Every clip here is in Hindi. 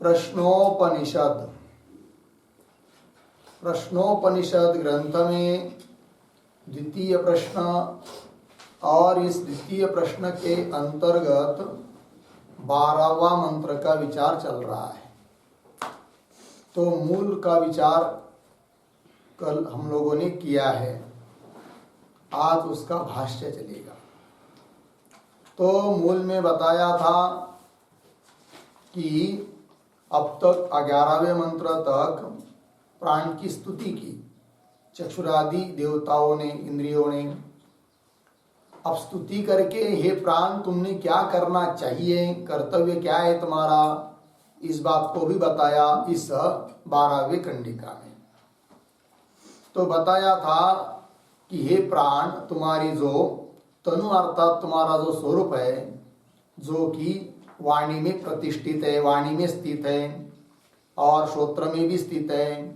प्रश्नोपनिषद प्रश्नोपनिषद ग्रंथ में द्वितीय प्रश्न और इस द्वितीय प्रश्न के अंतर्गत 12वां मंत्र का विचार चल रहा है। तो मूल का विचार कल हम लोगों ने किया है, आज उसका भाष्य चलेगा। तो मूल में बताया था कि अब तक 11वें मंत्र तक प्राण की स्तुति की, चक्षुरादि देवताओं ने, इंद्रियों ने। अब स्तुति करके हे प्राण तुमने क्या करना चाहिए, कर्तव्य क्या है तुम्हारा, इस बात को भी बताया इस 12वें कंडिका में। तो बताया था कि हे प्राण तुम्हारी जो तनु अर्थात तुम्हारा जो स्वरूप है, जो कि वाणी में प्रतिष्ठित है, वाणी में स्थित है और श्रोत्र में भी स्थित है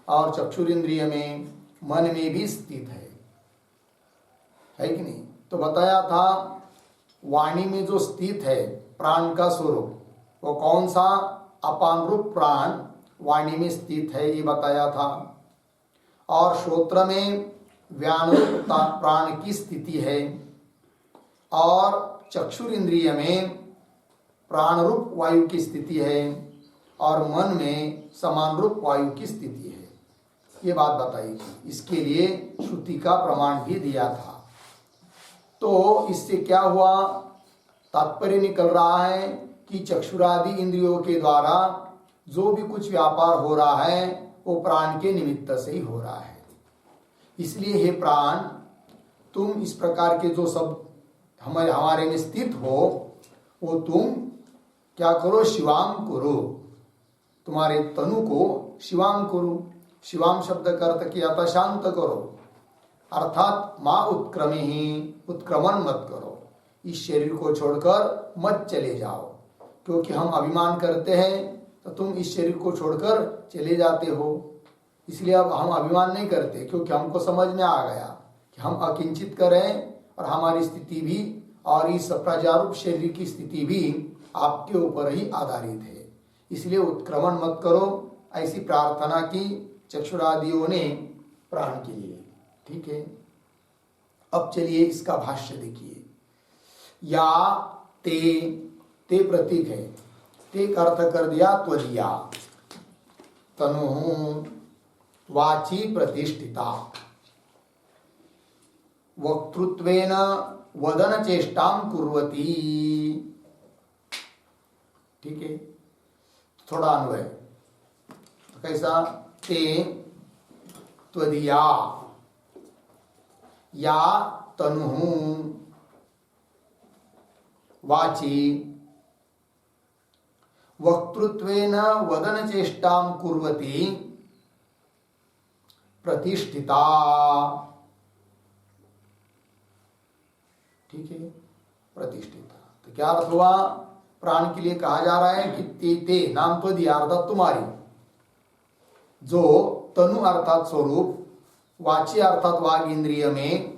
और चक्षुरिंद्रिय में, मन में भी स्थित है कि नहीं। तो बताया था वाणी में जो स्थित है प्राण का स्वरूप, वो कौन सा, अपान रूप प्राण वाणी में स्थित है, ये बताया था। और श्रोत्र में व्यान रूप प्राण की स्थिति है और चक्षुरिंद्रिय में प्राण रूप वायु की स्थिति है और मन में समान रूप वायु की स्थिति है, ये बात बताई थी। इसके लिए श्रुति का प्रमाण भी दिया था। तो इससे क्या हुआ, तात्पर्य निकल रहा है कि चक्षुरादि इंद्रियों के द्वारा जो भी कुछ व्यापार हो रहा है वो प्राण के निमित्त से ही हो रहा है। इसलिए हे प्राण तुम इस प्रकार के जो सब हमारे में स्थित हो, वो तुम क्या करो, शिवाम करो, तुम्हारे तनु को शिवाम करो। शिवाम शब्द का अर्थ किया था शांत करो, अर्थात माँ उत्क्रमे ही, उत्क्रमण मत करो, इस शरीर को छोड़कर मत चले जाओ। क्योंकि हम अभिमान करते हैं तो तुम इस शरीर को छोड़कर चले जाते हो। इसलिए अब हम अभिमान नहीं करते, क्योंकि हमको समझ में आ गया कि हम अकिंचित करें और हमारी स्थिति भी और इस प्रजारूप शरीर की स्थिति भी आपके ऊपर ही आधारित है। इसलिए उत्क्रमण मत करो, ऐसी प्रार्थना की चक्षुरादियों ने प्राण के लिए। ठीक है, अब चलिए इसका भाष्य देखिए। या ते प्रतीक है, ते का अर्थ कर दिया त्वरिया, तनु वाची प्रतिष्ठिता, वक्तृत्वेन वदन चेष्टां कुर्वती। ठीक है, थोड़ा अन्वय तो कैसा, ते त्वदिया या तनु वाची वक्तृत्वेन वदन चेष्टां कुर्वती प्रतिष्ठिता। ठीक है, प्रतिष्ठिता तो क्या अर्थ हुआ, प्राण के लिए कहा जा रहा है कि ते नाम तो दिया अर्थात तुम्हारी जो तनु अर्थात स्वरूप, वाची अर्थात वाग इंद्रिय में,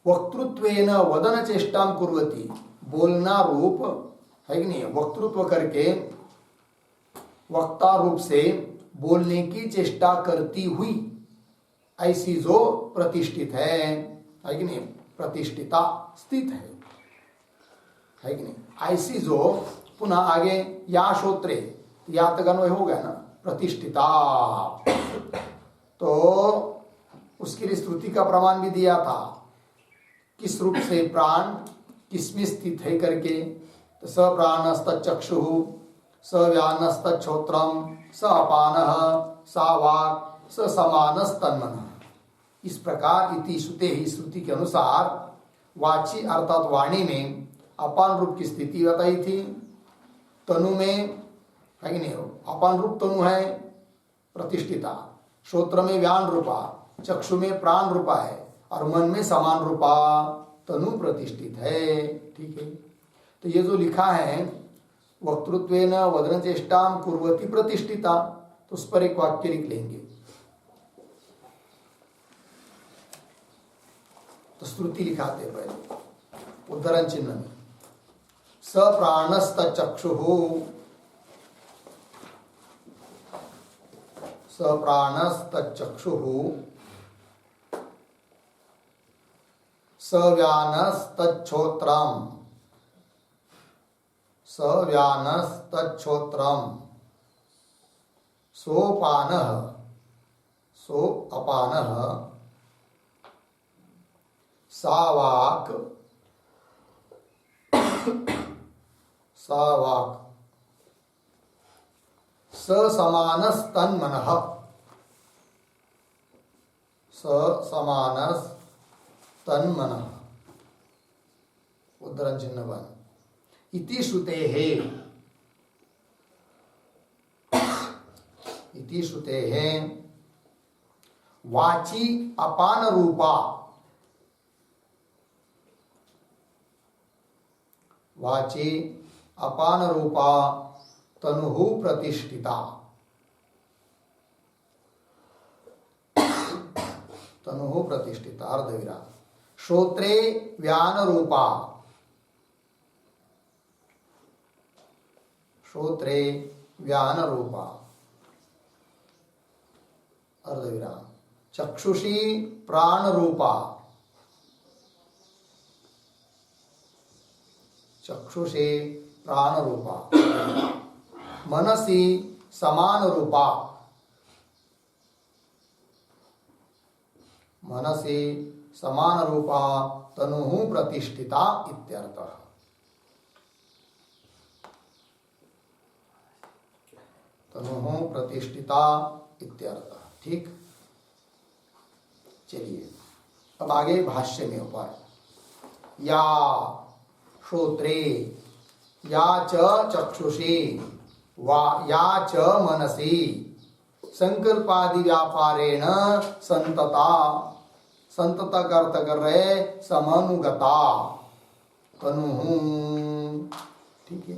वक्तृत्वेन वदन चेष्टां कुर्वती, बोलना रूप है कि नहीं, वक्तृत्व करके वक्ता रूप से बोलने की चेष्टा करती हुई, ऐसी जो प्रतिष्ठित है कि नहीं, प्रतिष्ठिता स्थित है कि नहीं, ऐसी जो, पुनः आगे या श्रोत्रे, या तक अन्वय हो गया ना, प्रतिष्ठिता। तो उसके लिए स्तुति का प्रमाण भी दिया था, किस रूप से प्राण किसमें स्थित है करके। तो स प्राणस्तचक्षु, स व्यानस्तच्छोत्रम, स अपानः, सा वाक्, स समानस्तन्मनः। इस प्रकार इति श्रुते ही, श्रुति के अनुसार वाची अर्थात वाणी में अपान रूप की स्थिति बताई थी, तनु में है कि नहीं, अपान रूप तनु है प्रतिष्ठिता, श्रोत्र में व्यान रूपा, चक्षु में प्राण रूपा है और मन में समान रूपा तनु प्रतिष्ठित है। ठीक है, तो ये जो लिखा है वक्तृत्वेन वदन चेष्टां कुर्वती प्रतिष्ठिता, तो उस पर एक वाक्य लिख लेंगे। तो श्रुति लिखाते पहले उद्धरण चिन्ह में, स प्राणस्तचक्षुः स प्राणस्तच्चक्षुः स व्यानस्तच्छोत्रम् सोपानः सो अपानः सा वाक् स समानस्तन्मनः उद्धरण चिन्ह बन इति श्रुतेः वाची अपान रूपा तनुः प्रतिष्ठिता अर्धविराम श्रोत्रे व्यान रूपा अर्धविराम चक्षुषी प्राण रूपा मनसी समान रूपा तनुः प्रतिष्ठिता इत्यर्थः। ठीक, चलिए अब आगे भाष्य में उपाय। या श्रोत्रे या च चक्षुषी वा या च मनसी संकल्पादि व्यापारेण संतता का अर्थ कर रहे समानुगता तनुः। ठीक है,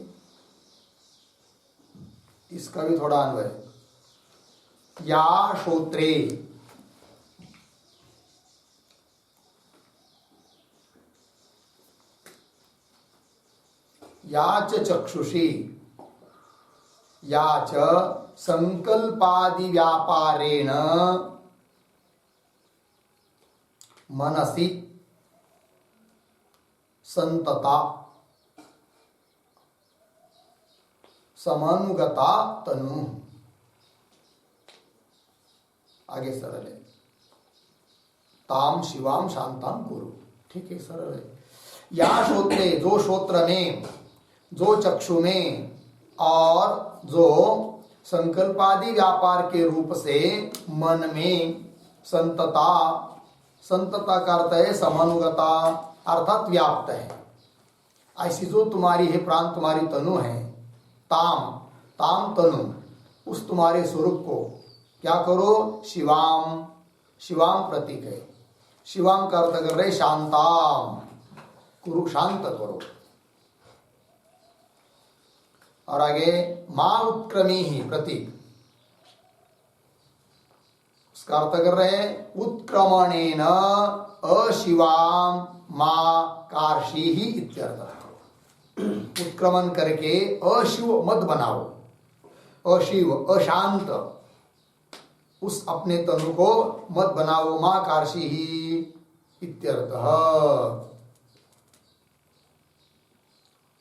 इसका भी थोड़ा अन्वय। या श्रोत्रे या च चक्षुषी या च संकल्पादि व्यापारेण मनसि संतता समानुगता तनु। आगे सरल है, ताम शिवाम शांताम कुरु। ठीक है, सरल है। या श्रोत्रे, जो श्रोत्र में, जो चक्षु में और जो संकल्पादि व्यापार के रूप से मन में संतता का अर्थ है समानुगता अर्थात व्याप्त है। ऐसी जो तुम्हारी है प्राण, तुम्हारी तनु है, ताम तनु, उस तुम्हारे स्वरूप को क्या करो, शिवाम प्रतीक है। शिवाम का अर्थ कर रहे शांताम, कुरु, शांत करो। और आगे मां उत्क्रमी ही प्रतीक, उसका अर्थ कर रहे उत्क्रमणेन अशिवाम मां कार्षी ही इत्यर्थ। उत्क्रमण करके अशिव मत बनाओ, अशिव अशांत उस अपने तनु को मत बनाओ, मां कार्षी ही इत्यर्थः।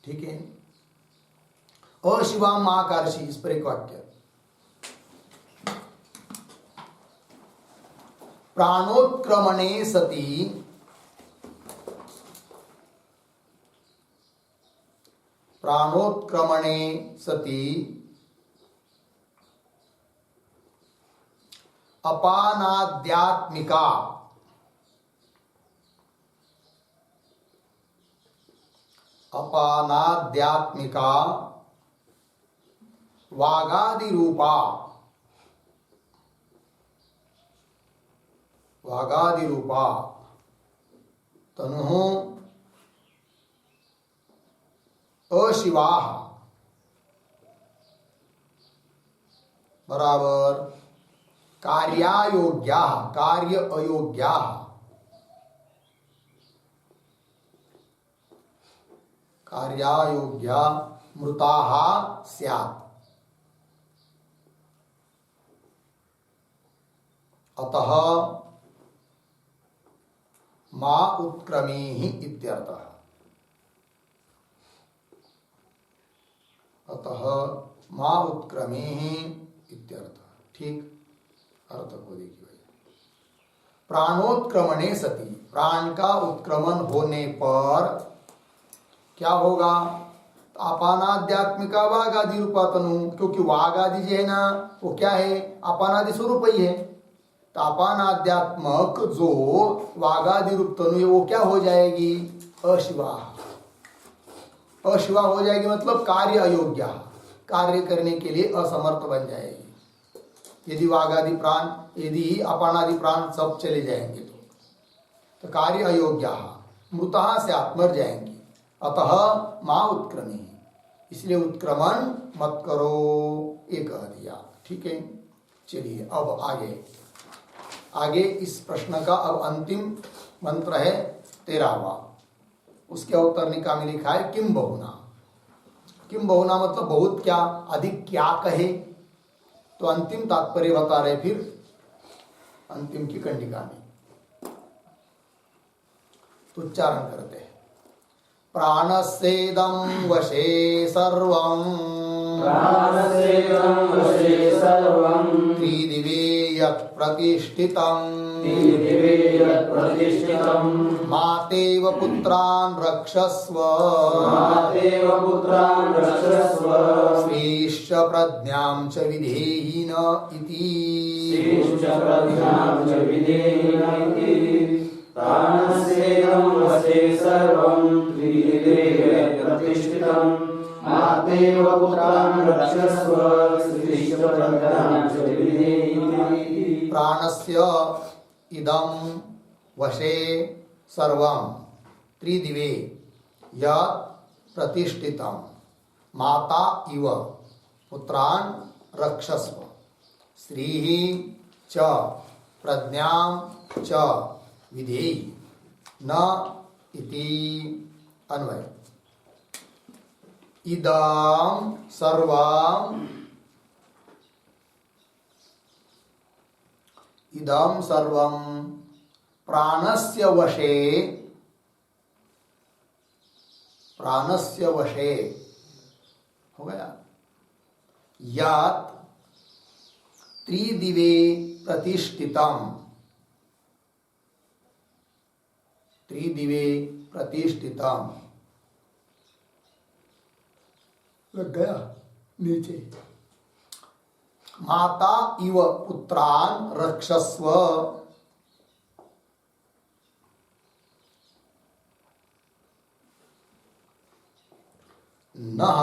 ठीक है, अशिवाम मां कार्षी, इस पर एक वाक्य। प्राणोत्क्रमणे सति अपानाद्यात्मिका वागादि रूपा तनुः अशिवाः बराबर कार्यायोग्याः, कार्य अयोग्याः, कार्यायोग्या मृताः स्यात्। अतः मा उत्क्रमीहि इत्यर्थः। अतः मा उत्क्रमीहि इत्यर्थः। ठीक, अर्थ को देखिए भाई। प्राणोत्क्रमणे सति, प्राण का उत्क्रमण होने पर क्या होगा? अपानाध्यात्मिका वागादि रूपातनु, क्योंकि वागादि जो है ना वो क्या है? अपानादि स्वरूप ही है। तो अपानाध्यात्मक जो वागादि रूप तनु है वो क्या हो जाएगी? अशिवा। अशिवा हो जाएगी मतलब कार्य अयोग्य, कार्य करने के लिए असमर्थ बन जाएगी। यदि वागादि प्राण, यदि अपानादि प्राण सब चले जाएंगे तो कार्य अयोग्य, मृतः से मर जाएंगे। अतः माँ उत्क्रमी, इसलिए उत्क्रमण मत करो, ये कह दिया। ठीक है, चलिए अब आगे इस प्रश्न का अब अंतिम मंत्र है 13वां। उसके उत्तरनिका में लिखा है किम बहुना। किम बहुना मतलब बहुत क्या, अधिक क्या कहे। तो अंतिम तात्पर्य बता रहे फिर अंतिम की कंडिका में। तो उच्चारण करते हैं। प्राणस्येदं वशे सर्वं, प्राणस्येदं वशे सर्वं, त्रिदिवे यत् प्रतिष्ठितं, त्रिदिवे यत् प्रतिष्ठितं, मातेव पुत्रान् रक्षस्व, मातेव पुत्रान् रक्षस्व, श्रीश्च प्रज्ञां च विधेहि न इति। श्रीश्च प्रज्ञां च विधेहि न इति। प्राणस्येदं वशे सर्वं, त्रिदिवे यत् प्रतिष्ठितं, मातेव पुत्रान् रक्षस्व, श्रीश्च प्रज्ञां च विधेहि न इति। प्राणस्य इदं वशे सर्वं त्रिदिवे यत् प्रतिष्ठितं, माता इव पुत्रान् रक्षस्व, श्रीः च प्रज्ञां च विधेहि न इति। अन्वय। इदं सर्वं प्राणस्य वशे हो गया। यत् त्रिदिवे प्रतिष्ठितम्, त्रिदिवे प्रतिष्ठितम् लग गया नीचे। माता इव पुत्रान् रक्षस्व, नः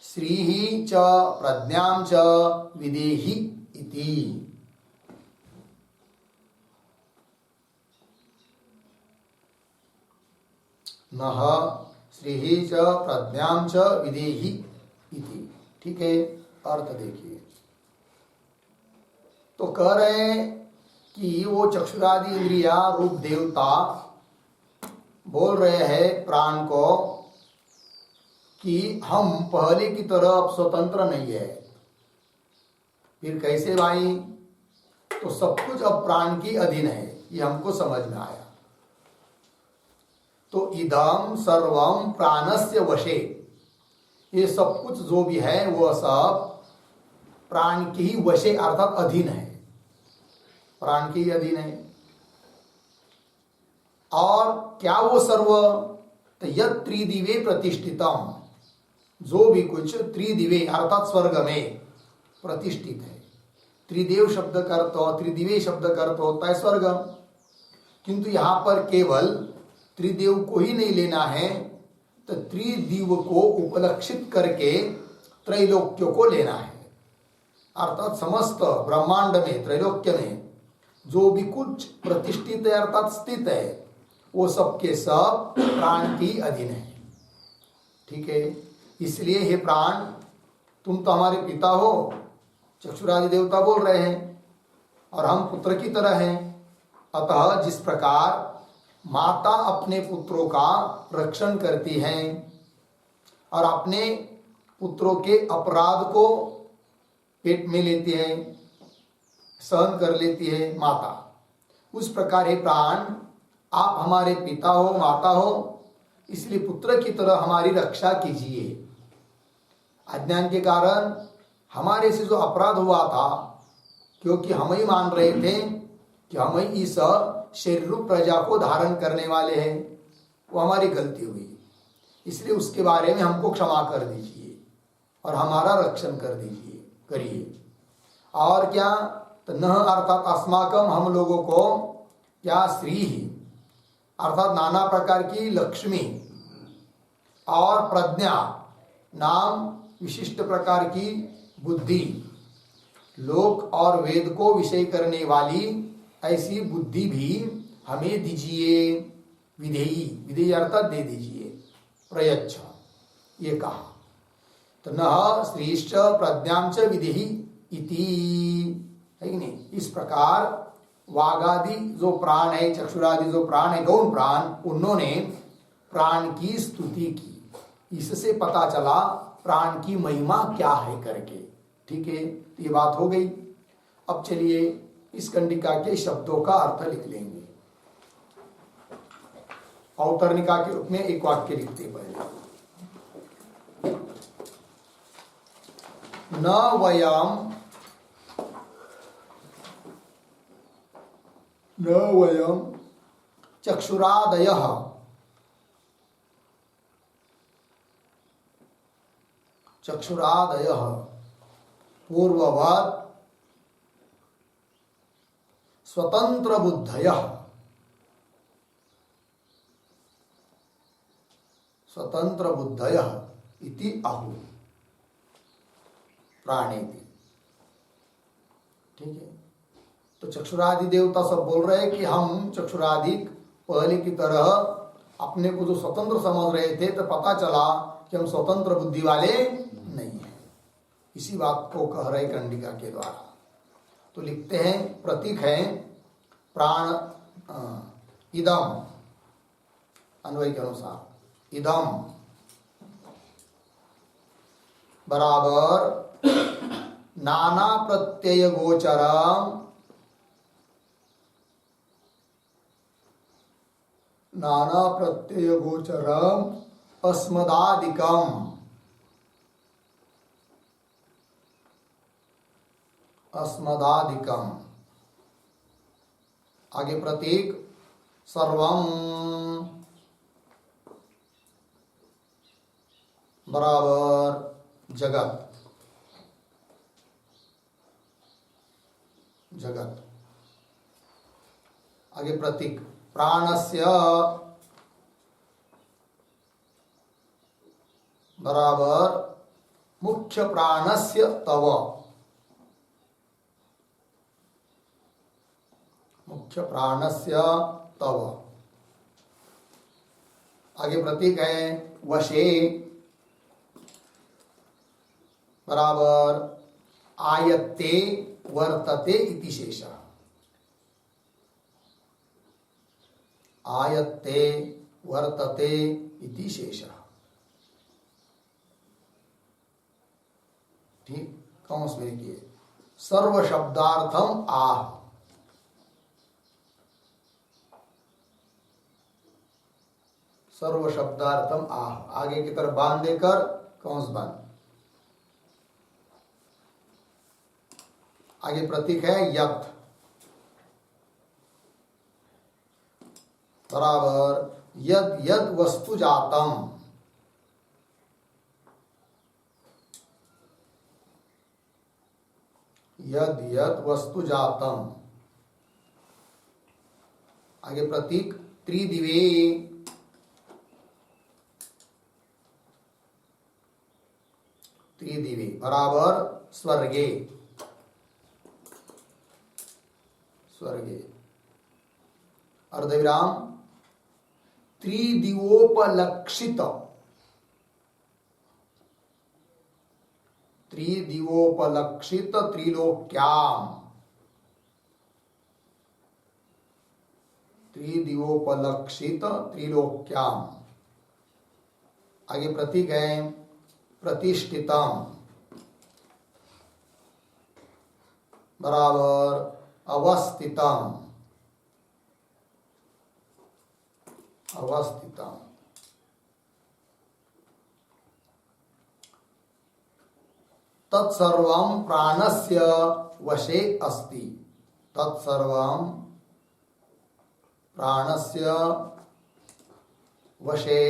श्रीः च प्रज्ञां च विधेहि इति। नः श्रीः च प्रज्ञां च विधेहि इति। ठीक है, अर्थ देखिए। तो कह रहे हैं कि वो चक्षुरादि इंद्रिया रूप देवता बोल रहे हैं प्राण को कि हम पहले की तरह अब स्वतंत्र नहीं है। फिर कैसे भाई? तो सब कुछ अब प्राण की अधीन है, ये हमको समझ में आया। तो इदं सर्वं प्राणस्य वशे, ये सब कुछ जो भी है वह सब प्राण की ही वशे अर्थात अधीन है, प्राण की ही अधीन है। और क्या वो सर्व? तो यत् त्रिदिवे प्रतिष्ठितम, जो भी कुछ त्रिदिवे अर्थात स्वर्ग में प्रतिष्ठित है। त्रिदेव शब्द का अर्थ, त्रिदिवे शब्द का अर्थ होता है स्वर्ग, किंतु यहाँ पर केवल त्रिदेव को ही नहीं लेना है, तो त्रिदिव को उपलक्षित करके त्रैलोक्य को लेना है। अर्थात समस्त ब्रह्मांड में, त्रैलोक्य में जो भी कुछ प्रतिष्ठित है अर्थात स्थित है, वो सबके सब प्राण की अधीन है। ठीक है, इसलिए हे प्राण, तुम तो हमारे पिता हो, चक्षुरादि देवता बोल रहे हैं, और हम पुत्र की तरह हैं। अतः जिस प्रकार माता अपने पुत्रों का रक्षण करती हैं और अपने पुत्रों के अपराध को पेट में लेती है, सहन कर लेती है माता, उस प्रकार हे प्राण आप हमारे पिता हो, माता हो, इसलिए पुत्र की तरह हमारी रक्षा कीजिए। अज्ञान के कारण हमारे से जो अपराध हुआ था, क्योंकि हम ही मान रहे थे कि हम ही इस शरीर रूप प्रजा को धारण करने वाले हैं, वो हमारी गलती हुई, इसलिए उसके बारे में हमको क्षमा कर दीजिए और हमारा रक्षण कर दीजिए, करिए। और क्या, तो न अर्थात अस्माकम हम लोगों को क्या श्री ही अर्थात नाना प्रकार की लक्ष्मी और प्रज्ञा नाम विशिष्ट प्रकार की बुद्धि, लोक और वेद को विषय करने वाली ऐसी बुद्धि भी हमें दीजिए। विधेयी, विधेयी अर्थात दे दीजिए, प्रयच्छ ये कहा। तो न श्रीश्च प्रज्ञां च विधेयी इति, है कि नहीं। इस प्रकार वागादि जो प्राण है, चक्षुरादि जो प्राण है, गौण प्राण, उन्होंने प्राण की स्तुति की। इससे पता चला प्राण की महिमा क्या है करके। ठीक है, तो ये बात हो गई। अब चलिए इस कंडिका के शब्दों का अर्थ लिख लेंगे। अवतरणिका के रूप में एक वाक्य लिखते पहले। न वयम चक्षुरादयः पूर्ववत् स्वतंत्र बुद्धयः इति आहु प्राणेति। ठीक है, तो चक्षुरादि देवता सब बोल रहे हैं कि हम चक्षुरादि पहले की तरह अपने को जो स्वतंत्र समझ रहे थे, तो पता चला कि हम स्वतंत्र बुद्धि वाले नहीं हैं। इसी बात को कह रहे कंडिका के द्वारा। तो लिखते हैं, प्रतीक है प्राण इदम, अन्वय के अनुसार इदम बराबर नाना प्रत्यय गोचरम, नाना प्रत्यय गोचरम अस्मदादिकम, अस्मदादिकम। आगे प्रतीक सर्वम बराबर जगत, जगत। आगे प्रतीक प्राणस्य बराबर मुख्य प्राणस्य तव, मुख्य प्राणस्य तव। आगे प्रतीक है वशे बराबर आयत्ते वर्तते इति शेषः, आयत्ते वर्तते इति शेषः। ठीक, कौंस में लिखिए सर्व शब्दार्थम आह, सर्व शब्दार्थम आह। आगे की तरफ बांध देकर कौंस बंद। आगे प्रतीक है यत् बराबर यद यद वस्तु जातम, यद यद वस्तु जातम। आगे प्रतीक त्रिदिवे, त्रिदिवे बराबर स्वर्गे, स्वर्गे। अर्धविराम त्रिदिवोपलक्षित, त्रिदिवोपलक्षित त्रिलोक्याम, त्रिदिवोपलक्षित त्रिलोक्याम। आगे प्रतीक है प्रतिष्ठितम, बराबर अवस्थितम, अवस्थितम। तत्सर्वं प्राणस्य वशे अस्ति, तत्सर्वं प्राणस्य वशे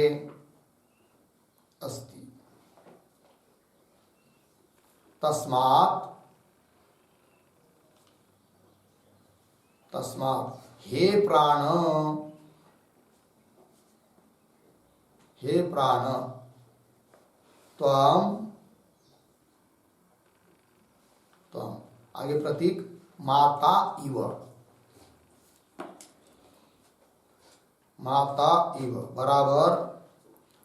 अस्ति। तस्मात्, तस्मात् हे प्राण, हे प्राण, त्वं, त्वं, आगे प्रतीक माता इव, माता इव बराबर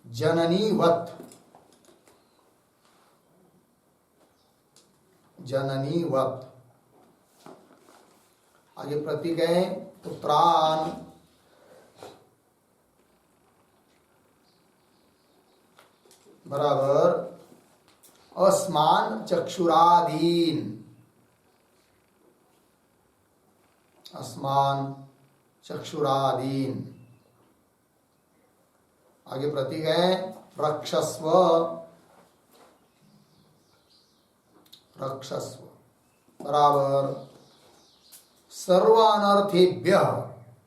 जननीवत, जननीवत। आगे प्रतीक है पुत्रान, बराबर अस्मान चक्षुरादीन, अस्मान चक्षुरादीन। आगे प्रतीक है रक्षस्व, रक्षस्व बराबर सर्वानर्थेभ्यः,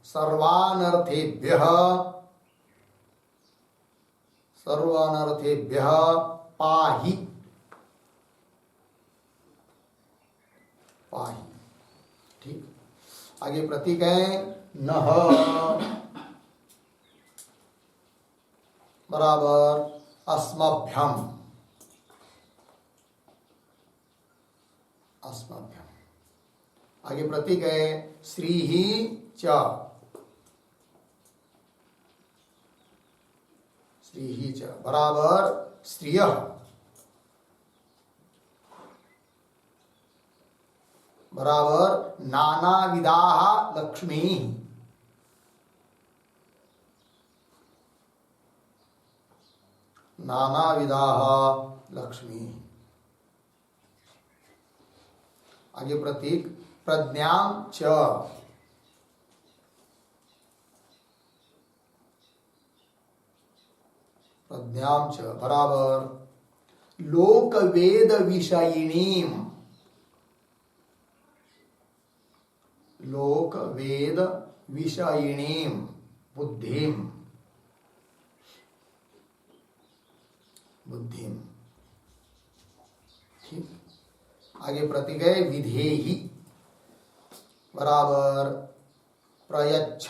सर्वानर्थेभ्यः, सर्वानर्थेभ्यः पाहि, पाहि। ठीक, आगे प्रतीक है नः, बराबर अस्मभ्यम, अस्मभ्यम। आगे प्रतीक है श्री ही च, श्री ही च बराबर स्त्रियः, बराबर नानाविधाः लक्ष्मी, नानाविधाः लक्ष्मी। आगे प्रतीक प्रज्ञां च, प्रज्ञां च बराबर लोक वेद विषयिणीम, लोक वेद विषयिणीम बुद्धिम, बुद्धिम। ठीक, आगे प्रतीक है विधेहि, बराबर प्रयच्छ,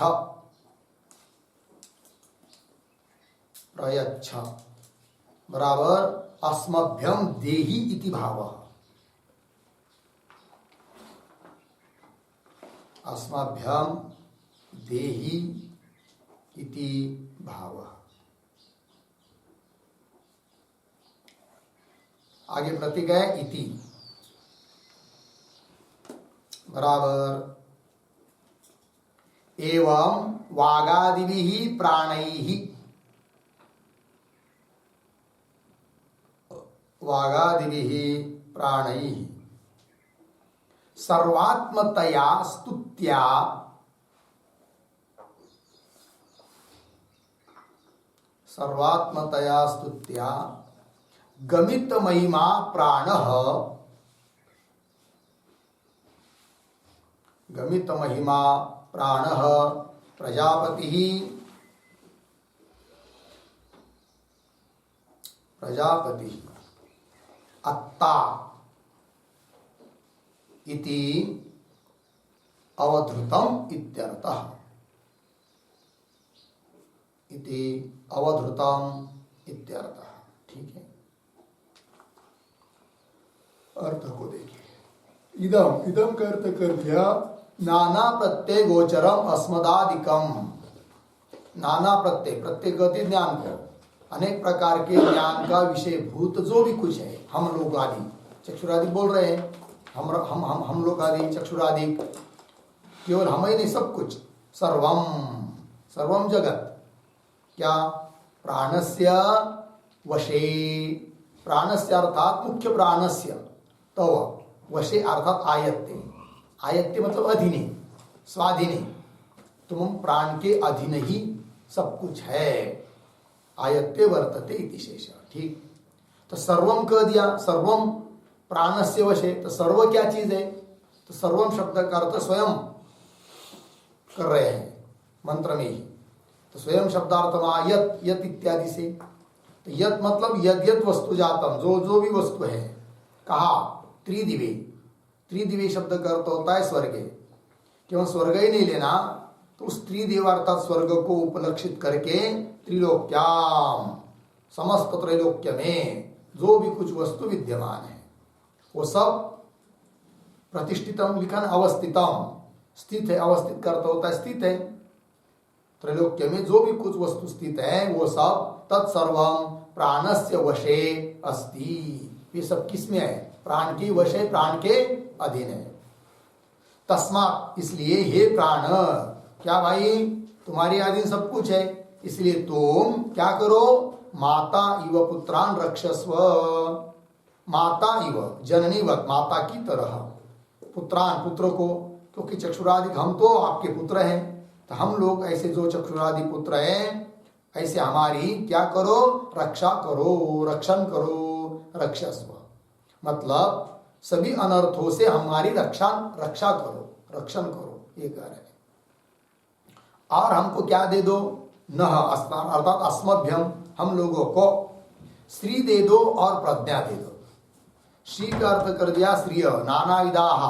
प्रयच्छ बराबर अस्मभ्यम देहि इति भावः, अस्मभ्यम देहि इति भावः। आगे प्रतीक है इति, बराबर एवं वागादिभिः प्राणैः, वागादिभिः प्राणैः सर्वात्मतया स्तुत्या, सर्वात्मतया स्तुत्या गमित महिमा प्राणः, गमित महिमा प्राणः प्रजापतिः, प्रजापतिः अत्ता इति अवधृतम इत्यर्थः, इति अवधृतम इत्यर्थः। ठीक है, अर्थ को देखिए। इदम, इदम का अर्थ कर दिया नाना प्रत्यय गोचरम अस्मदादिकम, नाना प्रत्यय, प्रत्यय गति ज्ञान को, अनेक प्रकार के ज्ञान का विषय भूत जो भी कुछ है, हम लोग आदि चक्षुरादि बोल रहे हैं, हम लोग आदि चक्षुरादि, केवल हम ही नहीं, सब कुछ, सर्वम, सर्वम जगत क्या प्राणस्य वशे, प्राणस्य अर्थात मुख्य प्राणस्य, तव वशे अर्थात आयत्ते, आयत्ते मतलब अधीने, स्वाधीने, तुम प्राण के अधीन ही सब कुछ है। आयत्ते वर्तते इति शेष। ठीक, तो सर्वम कह दिया, सर्वम प्राणस्य वशे, तो सर्व क्या चीज है? तो सर्वम शब्द का अर्थ स्वयं कर रहे हैं मंत्र में ही। तो स्वयं शब्दार्थ यत, यत इत्यादि से, तो यत मतलब यद यद वस्तु जातम, जो जो भी वस्तु है। कहा त्रिदिवे, त्रिदिवे शब्द का अर्थ होता है स्वर्ग। केवल स्वर्ग ही नहीं लेना, तो उस त्रिदेव अर्थात स्वर्ग को उपलक्षित करके त्रिलोक्याम, समस्त त्रैलोक्य में जो भी कुछ वस्तु विद्यमान है वो सब प्रतिष्ठितम लिखा, अवस्थितम, स्थित है। अवस्थित का अर्थ होता है स्थित है। त्रैलोक्य में जो भी कुछ वस्तु स्थित है वो सब तत्सर्वम प्राणस्य वशे अस्ति। ये सब किसमें है? प्राण के वशे, प्राण के अधीन है। तस्मात्, इसलिए हे प्राण, क्या भाई? तुम्हारे अधीन सब कुछ है, इसलिए तुम क्या करो? माता इव पुत्रान रक्षस्व। माता इव, जननीवत, माता की तरह, पुत्रान, पुत्र को, क्योंकि चक्षुरादि हम तो आपके पुत्र हैं, तो हम लोग ऐसे जो चक्षुरादि पुत्र हैं ऐसे हमारी क्या करो? रक्षा करो, रक्षण करो, रक्षस्व मतलब सभी अनर्थों से हमारी रक्षा करो, रक्षण करो, ये कह रहे हैं। और हमको क्या दे दो? न अर्थात अस्मभ्यम, हम लोगों को श्री दे दो और प्रज्ञा दे दो। श्री का अर्थ कर दिया श्रीय, नाना विदाह,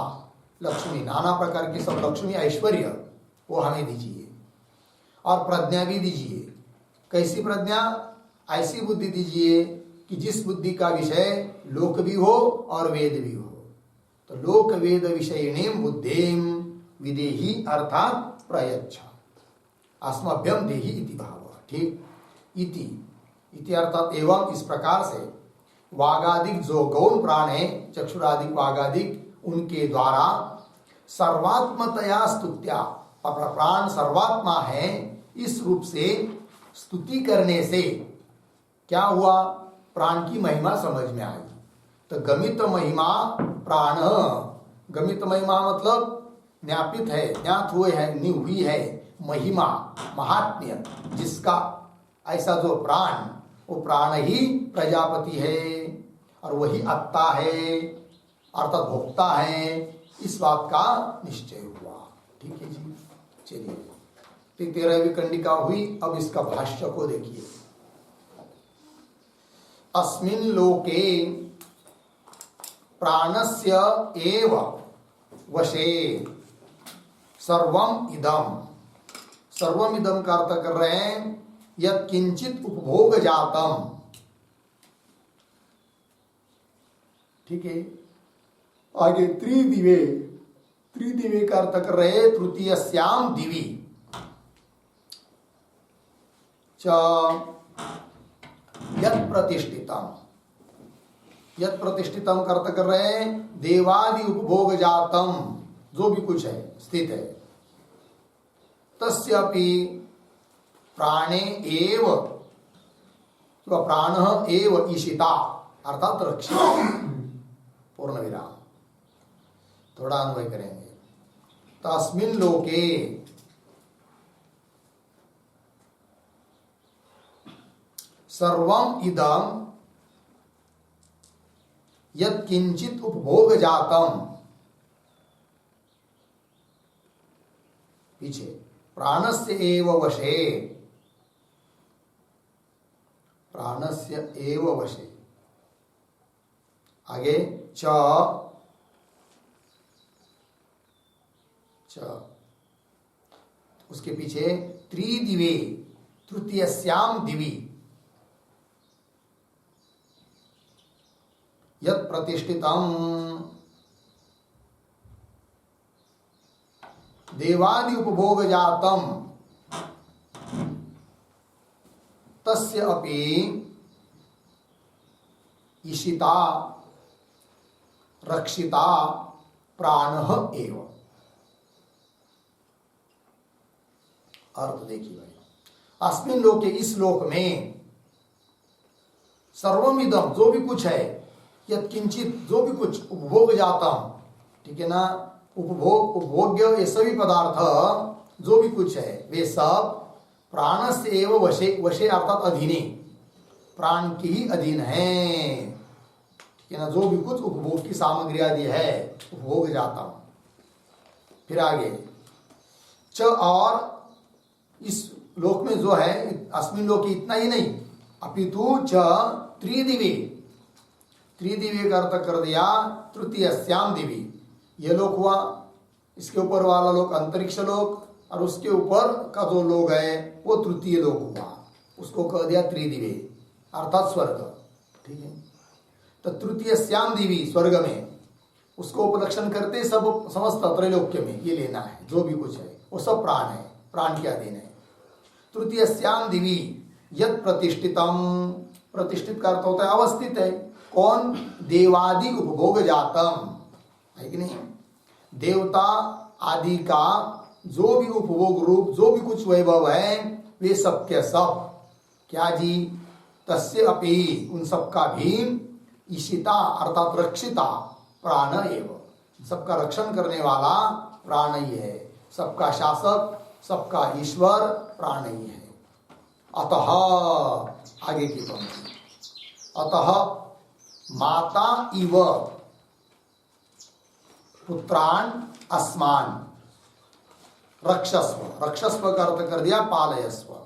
लक्ष्मी, नाना प्रकार की सब लक्ष्मी, ऐश्वर्य, वो हमें दीजिए। और प्रज्ञा भी दीजिए। कैसी प्रज्ञा? ऐसी बुद्धि दीजिए कि जिस बुद्धि का विषय लोक भी हो और वेद भी हो। तो लोक वेद विषयिणीम बुद्धिम विदेही अर्थात प्रयच्छ, अस्मभ्यम देहि इति भाव। ठीक, इति, इति अर्थात एवं, इस प्रकार से वागादिक जो गौण प्राण है, चक्षुरादिक वागादिक, उनके द्वारा सर्वात्मतया स्तुत्या, अपना प्राण सर्वात्मा है, इस रूप से स्तुति करने से क्या हुआ? प्राण की महिमा समझ में आई। तो गमित महिमा प्राण, गमित महिमा मतलब ज्ञापित है, ज्ञात हुए है, हुई है महिमा, महात्म्य जिसका, ऐसा जो प्राण, वो प्राण ही प्रजापति है और वही अत्ता है अर्थात भोक्ता है, इस बात का निश्चय हुआ। ठीक है जी, चलिए 13वीं कंडिका हुई। अब इसका भाष्य को देखिए। अस्मिन् लोके प्राणस्य एव वशे सर्वम इदम, सर्वम इदम का अर्थ कर रहे हैं यत् किंचित उपभोग जातम। ठीक है, आगे त्रिदिवे, त्रिदिवे का अर्थ कर रहे तृतीयस्याम दिवि च यत् प्रतिष्ठितम, यत् प्रतिष्ठितम का अर्थ कर रहे हैं देवादि उपभोग जातम, जो भी कुछ है स्थित है, तस्यापि प्राणे एव, प्राण एव ईशिता अर्थात रक्षिता, पूर्ण विराम, थोड़ा अन्वय करेंगे। तस्मिन् लोके, सर्वम इदम यत् किंचित उपभोग जातम, पीछे प्राणस्य एव वशे, प्राणस्य एव वशे, आगे च, उसके पीछे त्रिदिवे, तृतीयस्याम दिवि यत् प्रतिष्ठितम देवादि उपभोग जातम, तस्य अपि ईशिता रक्षिता प्राणः एव। अर्थ देखिए भाई, अस्मिन् लोके, इस लोक में, सर्वमिदम जो भी कुछ है, यत् किंचित जो भी कुछ, उपभोग जातम, ठीक है ना, उपभोग्य ये सभी पदार्थ जो भी कुछ है वे सब प्राण से एवं वशे, वशे अर्थात अधीने, प्राण के ही अधीन है। ठीक है ना, जो भी कुछ उपभोग की सामग्री आदि है उपभोग जाता हूं। फिर आगे च, और इस लोक में जो है अस्मिन लोक इतना ही नहीं, अपितु च त्रिदिवे, त्रिदिवे का अर्थ कर दिया तृतीयस्याम दिवी। ये लोक हुआ, इसके ऊपर वाला लोक अंतरिक्ष लोक, और उसके ऊपर का जो लोक है वो तृतीय लोक हुआ, उसको कह दिया त्रिदिवे अर्थात स्वर्ग। ठीक है, तो तृतीयस्याम दिवी स्वर्ग में उसको उपलक्षण करते सब समस्त त्रैलोक्य में ये लेना है, जो भी कुछ है वो सब प्राण है, प्राण के अधीन है। तृतीयस्याम दिवी यत् प्रतिष्ठितम, प्रतिष्ठित का अर्थ होता है अवस्थित है। कौन? देवादि उपभोग जातम, है कि नहीं, देवता आदि का जो भी उपभोग रूप जो भी कुछ वैभव है वे सब के सब क्या जी, तस्य अपि उन सब का भी ईशिता अर्थात रक्षिता प्राण एव, सबका रक्षण करने वाला प्राण ही है, सबका शासक सबका ईश्वर प्राण ही है। अतः आगे की पंक्ति, अतः माता इव पुत्रान अस्मान रक्षस्व, रक्षस्व का अर्थ कर दिया पालयस्व।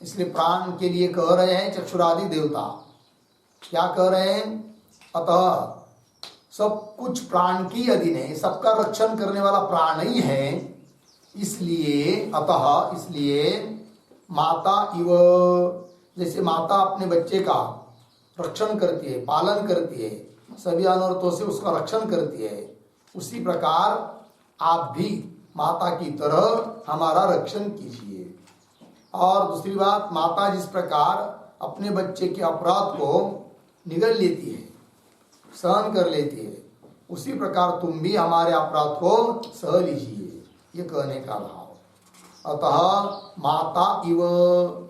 इसलिए प्राण के लिए कह रहे हैं चक्षुरादि देवता, क्या कह रहे हैं? अतः सब कुछ प्राण की अधीन है, सबका रक्षण करने वाला प्राण ही है, इसलिए अतः इसलिए माता इव, जैसे माता अपने बच्चे का रक्षण करती है, पालन करती है, सभी अनर्थों से उसका रक्षण करती है, उसी प्रकार आप भी माता की तरह हमारा रक्षण कीजिए। और दूसरी बात, माता जिस प्रकार अपने बच्चे के अपराध को निगल लेती है, सहन कर लेती है, उसी प्रकार तुम भी हमारे अपराध को सह लीजिए, ये कहने का भाव। अतः माता इव,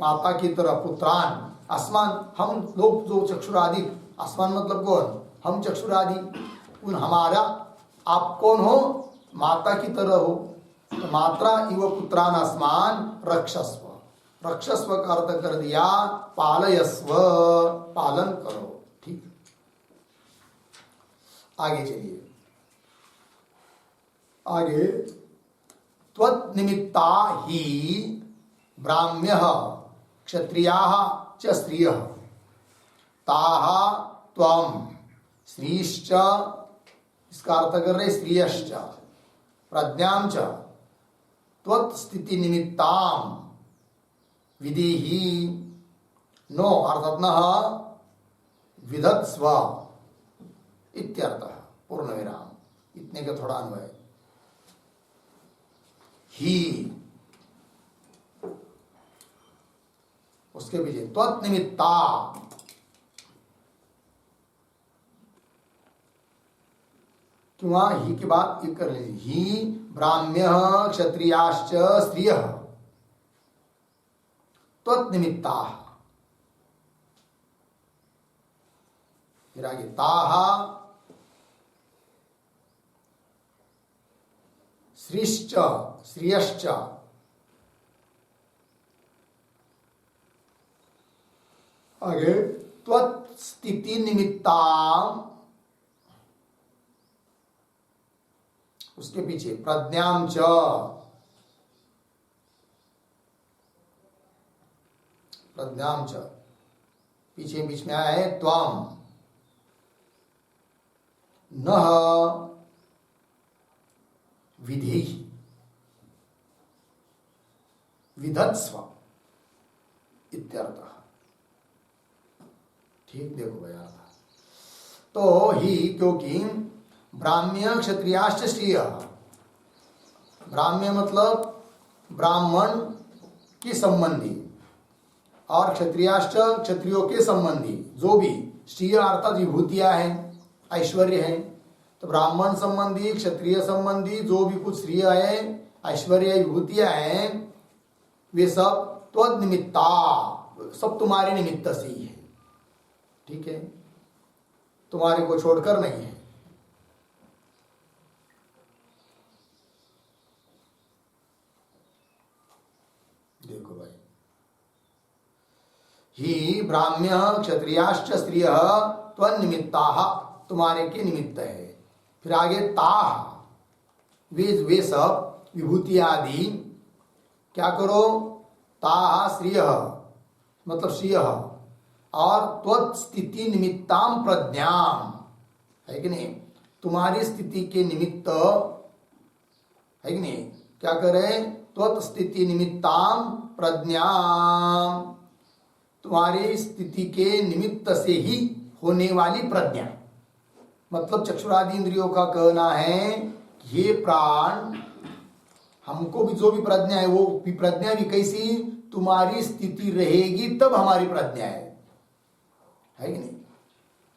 माता की तरह पुत्रान आसमान, हम लोग जो चक्षुरादि, आसमान मतलब कौन? हम चक्षुरादि, उन हमारा आप कौन हो? माता की तरह हो। तो मात्रा इव पुत्रान आसमान रक्षस्व, रक्षस्व का अर्थ कर दिया पालयस्व, पालन करो। ठीक, आगे चलिए, आगे त्वत् निमित्ता ही ब्राह्म्यः क्षत्रियाः च स्त्रियः ताः त्वं स्त्रीश्च, इसका अर्थ कर रहे स्त्रियश्च प्रज्ञां च त्वत् स्थिति निमित्तां विधिहि नो अर्थात न विधत्स्व इत्यर्थः। पूर्ण विराम, इतने का थोड़ा अन्वय। ही उसके पीछे त्वत् निमित्ता, क्यों ही के बाद ये कर लीजिए, ही ब्राह्म्य क्षत्रियाश्च स्त्रियः त्वत् निमित्ता, फिर आगे ताः स्त्रीश्च स्त्रियश्च, आगे त्वत् स्थिति निमित्ता, उसके पीछे प्रज्ञां च, प्रज्ञां च पीछे बीच में आया है त्वं नः विधि विधत्स्व इत्यर्थः। ठीक, देखो भैया, तो ही क्योंकि ब्राह्म्य क्षत्रियाश्च स्त्रिय, ब्राह्म्य मतलब ब्राह्मण के संबंधी और क्षत्रियाश्च क्षत्रियों के संबंधी, जो भी स्त्रिय अर्थात विभूतियां हैं, ऐश्वर्य है, तो ब्राह्मण संबंधी क्षत्रिय संबंधी जो भी कुछ स्त्रिय है, ऐश्वर्य विभूतियां हैं, वे सब त्वद् निमित्ता, सब तुम्हारे निमित्त से ही है। ठीक है, तुम्हारे को छोड़कर नहीं है। ही ब्राह्म्य क्षत्रियाश्च स्त्रिय त्वन्निमित्ता, तुम्हारे के निमित्त है। फिर आगे ताः, वे सब विभूति आदि क्या करो, ताः श्रिय मतलब श्रिय, और त्वत्स्थिति निमित्ताम प्रज्ञाम, है कि नहीं, तुम्हारी स्थिति के निमित्त, है कि नहीं, क्या करें, त्वत्स्थिति निमित्ताम प्रज्ञाम, तुम्हारी स्थिति के निमित्त से ही होने वाली प्रज्ञा। मतलब चक्षुरादि इंद्रियों का कहना है कि ये प्राण, हमको भी जो भी प्रज्ञा है वो भी प्रज्ञा भी कैसी, तुम्हारी स्थिति रहेगी तब हमारी प्रज्ञा है कि नहीं।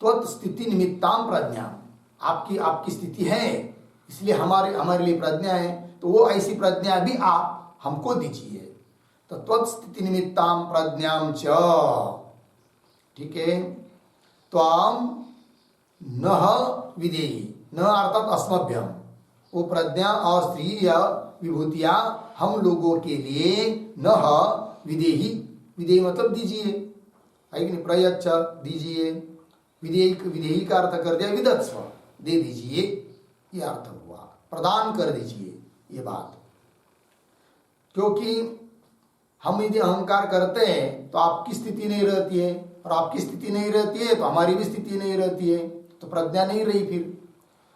त्वत् स्थिति निमित्ताम प्रज्ञा, आपकी स्थिति है इसलिए हमारे लिए प्रज्ञा है, तो वो ऐसी प्रज्ञा भी आप हमको दीजिए। तो त्वत् स्थिति निमित्ताम प्रज्ञाम च, ठीक है, त्वाम न विदेही, न अर्थात अस्मभ्यम, वो प्रज्ञा और स्त्री या विभूतियां हम लोगों के लिए न विदेही, विदेही मतलब दीजिए, है कि नहीं, प्रयच्छ दीजिए, विदेही का अर्थ कर दिया विदत्स्व, दे दीजिए, ये अर्थ हुआ, प्रदान कर दीजिए ये बात। क्योंकि हम यदि अहंकार करते हैं तो आपकी स्थिति नहीं रहती है, और आपकी स्थिति नहीं रहती है तो हमारी भी स्थिति नहीं रहती है, तो प्रज्ञा नहीं रही। फिर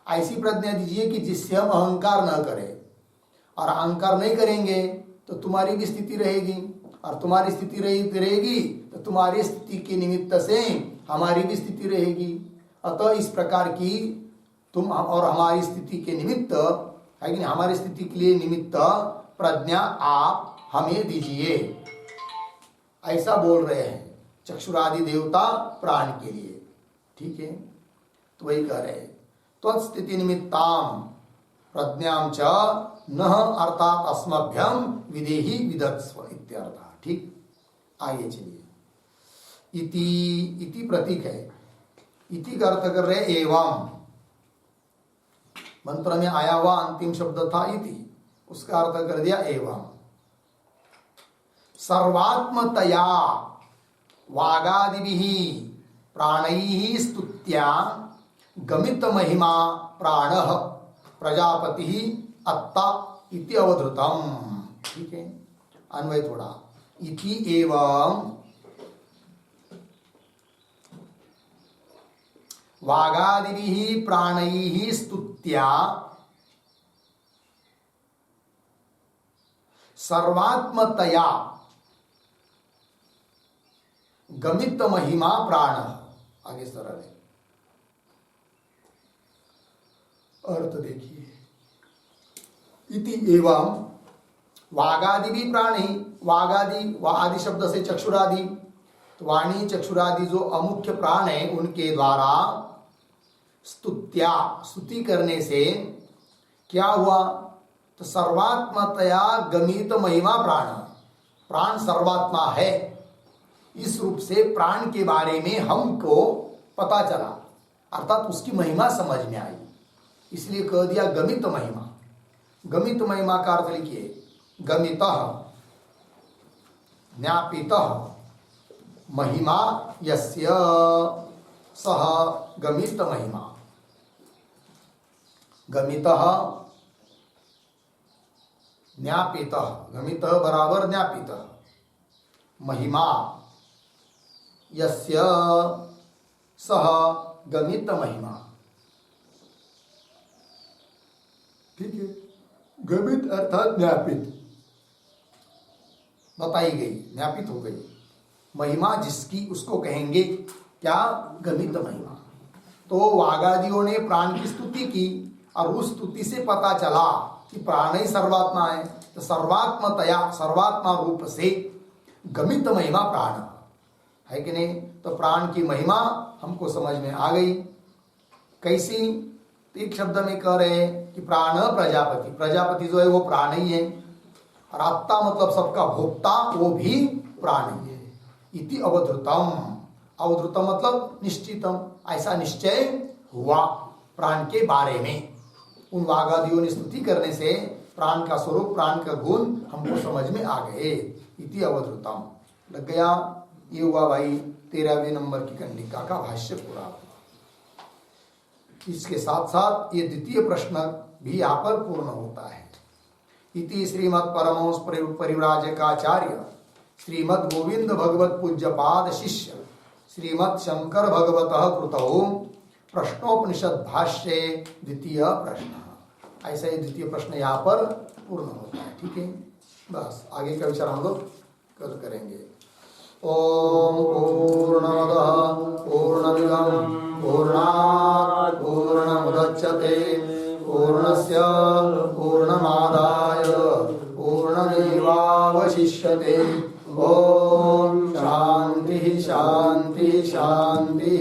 ऐसी प्रज्ञा दीजिए कि जिससे हम अहंकार न करें, और अहंकार नहीं करेंगे तो तुम्हारी भी स्थिति रहेगी, और तुम्हारी स्थिति रहेगी तो तुम्हारी स्थिति के निमित्त से हमारी भी स्थिति रहेगी। अतः इस प्रकार की तुम और हमारी स्थिति के निमित्त, है कि नहीं, हमारी स्थिति के लिए निमित्त प्रज्ञा आप हमें दीजिए, ऐसा बोल रहे हैं चक्षुरादि देवता प्राण के लिए, ठीक है। तो वही कह रहे हैं, त्वत्स्थिति निमित्ताम प्रज्ञाम च न अर्थात अस्मभ्यम विदेही विदत्स्व इत्यर्थ, ठीक। आइए चलिए, इति प्रतीक है, इति का अर्थ कर रहे एवं, मंत्र में आया हुआ अंतिम शब्द था इति, उसका अर्थ कर दिया एवं। सर्वात्मतया वागादिभिः प्राणैः स्तुत्या गमित महिमा प्राणः प्रजापतिः अत्ता इति अवधृतम, ठीक है। अन्वय थोड़ा, इति एवं वागादिभिः प्राणैः स्तुत्या सर्वात्मतया गमित महिमा प्राण, आगे सरल है, अर्थ देखिए, इति एवं वागादि भी प्राणी, आदि शब्द से चक्षुरादि, तो वाणी चक्षुरादि जो अमुख्य प्राण है उनके द्वारा स्तुत्या, स्तुति करने से क्या हुआ, तो सर्वात्मतया गमित महिमा प्राण, प्राण सर्वात्मा है, इस रूप से प्राण के बारे में हमको पता चला, अर्थात उसकी महिमा समझ में आई, इसलिए कह दिया गमित महिमा। गमित महिमा का अर्थ लिखिए, गमितः ज्ञापितः महिमा यस्य सह गमित महिमा, गमितः ज्ञापितः, गमितः बराबर ज्ञापितः, महिमा यस्य सह गमित महिमा, ठीक है। गमित अर्थात ज्ञापित, बताई गई, ज्ञापित हो गई, महिमा जिसकी उसको कहेंगे क्या, गमित महिमा। तो वागादियों ने प्राण की स्तुति की, और उस स्तुति से पता चला कि प्राण ही सर्वात्मा है, तो सर्वात्मतया, सर्वात्मा रूप से गमित महिमा प्राण है कि नहीं। तो प्राण की महिमा हमको समझ में आ गई, कैसी, तो एक शब्द में कह रहे हैं कि प्राण प्रजापति, प्रजापति जो है वो प्राण ही है, और आत्ता मतलब सबका भोक्ता, वो भी प्राण ही है। इति अवधृतम, अवधृतम मतलब निश्चितम, ऐसा निश्चय हुआ प्राण के बारे में। उन वागादियों ने स्तुति करने से प्राण का स्वरूप, प्राण का गुण हमको समझ में आ गए। इति अवधृतम, लग गया। ये हुआ भाई 13वें नंबर की कंडिका का भाष्य पूरा हुआ। इसके साथ साथ ये द्वितीय प्रश्न भी यहाँ पर पूर्ण होता है। इति श्रीमद् परमहंस परिव्राजकाचार्य श्रीमद् गोविंद भगवत पूज्य पाद शिष्य श्रीमद् शंकर भगवतः कृतौ प्रश्नोपनिषद भाष्ये द्वितीय प्रश्न। ऐसा ही द्वितीय प्रश्न यहाँ पर पूर्ण होता है। ठीक है, बस आगे का विचार हम लोग कल करेंगे। ओम पूर्णमदः पूर्णमिदं पूर्णात् पूर्णमुदच्यते पूर्णस्य पूर्णमादाय पूर्णमेवावशिष्यते। ओम शांति शांति शांति।